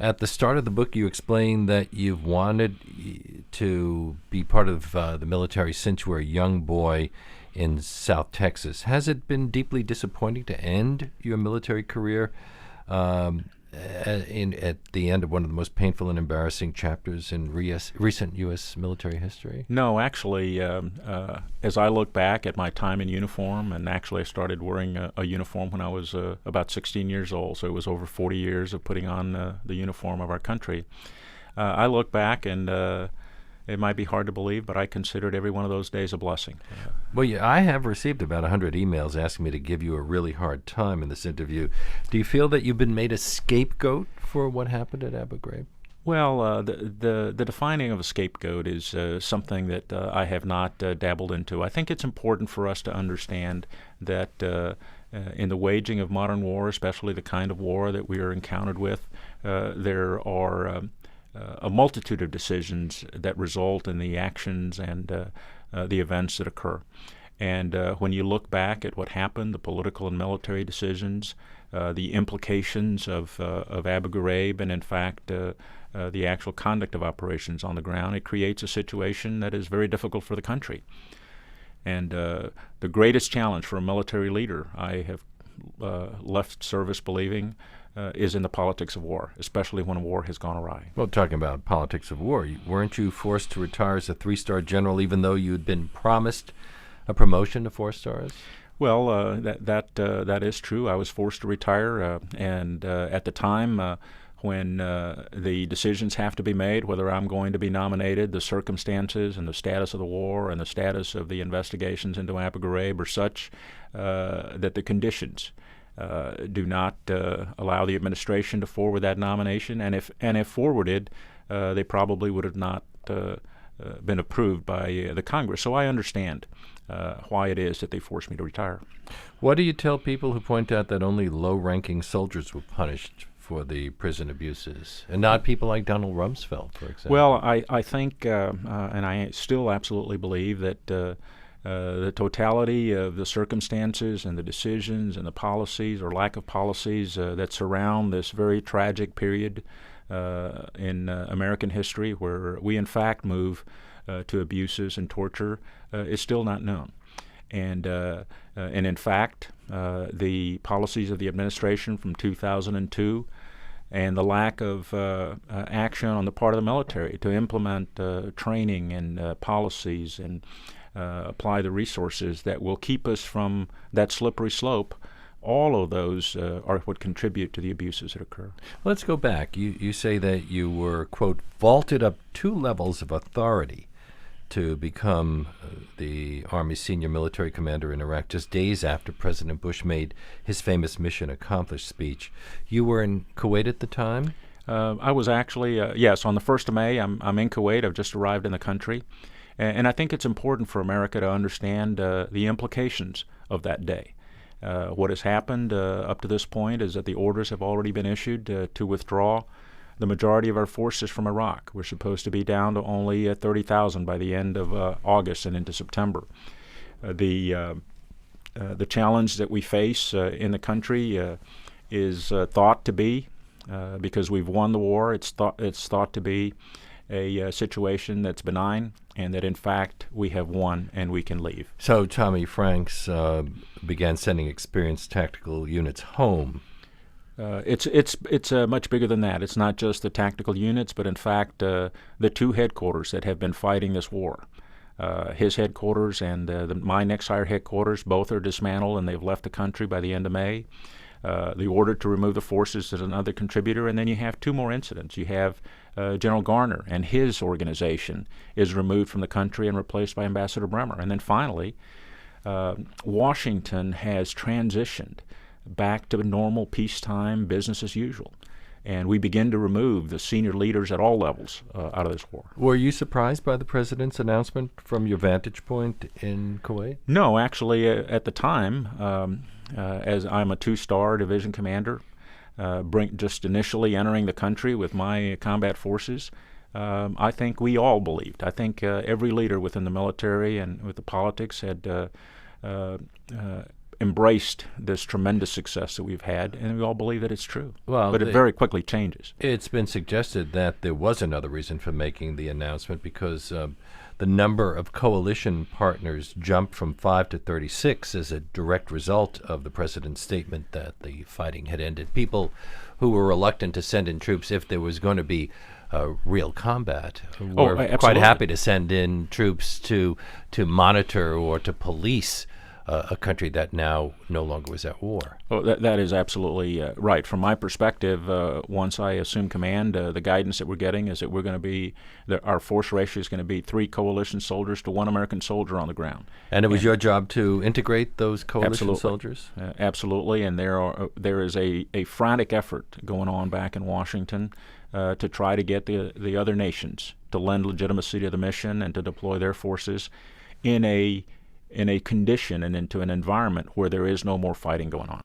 At the start of the book, you explain that you've wanted to be part of the military since you were a young boy in South Texas. Has it been deeply disappointing to end your military career at the end of one of the most painful and embarrassing chapters in recent U.S. military history? No, actually, as I look back at my time in uniform, and actually I started wearing a uniform when I was about 16 years old, so it was over 40 years of putting on the uniform of our country. I look back and it might be hard to believe, but I considered every one of those days a blessing. Well, yeah, I have received about 100 emails asking me to give you a really hard time in this interview. Do you feel that you've been made a scapegoat for what happened at Abu Ghraib? Well, the defining of a scapegoat is something that I have not dabbled into. I think it's important for us to understand that in the waging of modern war, especially the kind of war that we are encountered with, there are a multitude of decisions that result in the actions and the events that occur. And when you look back at what happened, the political and military decisions, the implications of Abu Ghraib, and in fact the actual conduct of operations on the ground, it creates a situation that is very difficult for the country. And the greatest challenge for a military leader, I have left service believing, is in the politics of war, especially when war has gone awry. Well, talking about politics of war, weren't you forced to retire as a three-star general even though you'd been promised a promotion to 4 stars? Well, that is true. I was forced to retire, and at the time when the decisions have to be made, whether I'm going to be nominated, the circumstances and the status of the war and the status of the investigations into Abu Ghraib are such that the conditions do not allow the administration to forward that nomination, and if forwarded, they probably would have not been approved by the Congress. So I understand why it is that they forced me to retire. What do you tell people who point out that only low-ranking soldiers were punished for the prison abuses, and not people like Donald Rumsfeld, for example? Well, I think, and I still absolutely believe that the totality of the circumstances and the decisions and the policies or lack of policies that surround this very tragic period in American history, where we in fact move to abuses and torture, is still not known. And in fact, the policies of the administration from 2002 and the lack of action on the part of the military to implement training and policies and apply the resources that will keep us from that slippery slope, all of those are what contribute to the abuses that occur. Let's go back. You say that you were, quote, vaulted up 2 levels of authority to become the Army's senior military commander in Iraq just days after President Bush made his famous mission accomplished speech. You were in Kuwait at the time? I was actually, yes, on the 1st of May, I'm in Kuwait. I've just arrived in the country. And I think it's important for America to understand the implications of that day. What has happened up to this point is that the orders have already been issued to withdraw the majority of our forces from Iraq. We're supposed to be down to only 30,000 by the end of August and into September. The challenge that we face in the country is thought to be, because we've won the war, it's thought to be a situation that's benign, and that in fact we have won and we can leave. So Tommy Franks began sending experienced tactical units home. It's much bigger than that. It's not just the tactical units, but in fact the 2 headquarters that have been fighting this war. His headquarters and my next higher headquarters, both are dismantled and they've left the country by the end of May. The order to remove the forces is another contributor, and then you have 2 more incidents. You have General Garner and his organization is removed from the country and replaced by Ambassador Bremer. And then finally, Washington has transitioned back to normal peacetime business as usual. And we begin to remove the senior leaders at all levels out of this war. Were you surprised by the president's announcement from your vantage point in Kuwait? No, actually, at the time, as I'm a 2-star division commander, just initially entering the country with my combat forces, I think we all believed. I think every leader within the military and with the politics had embraced this tremendous success that we've had, and we all believe that it's true. Well, but it very quickly changes. It's been suggested that there was another reason for making the announcement because the number of coalition partners jumped from 5 to 36 as a direct result of the president's statement that the fighting had ended. People who were reluctant to send in troops if there was going to be real combat were quite absolutely. happy to send in troops to monitor or to police a country that now no longer was at war. Oh, that is absolutely right. From my perspective, once I assume command, the guidance that we're getting is that we're going to be, our force ratio is going to be 3 coalition soldiers to 1 American soldier on the ground. And it was your job to integrate those coalition Absolutely. soldiers? Absolutely, and there is a frantic effort going on back in Washington to try to get the other nations to lend legitimacy to the mission and to deploy their forces in a condition and into an environment where there is no more fighting going on.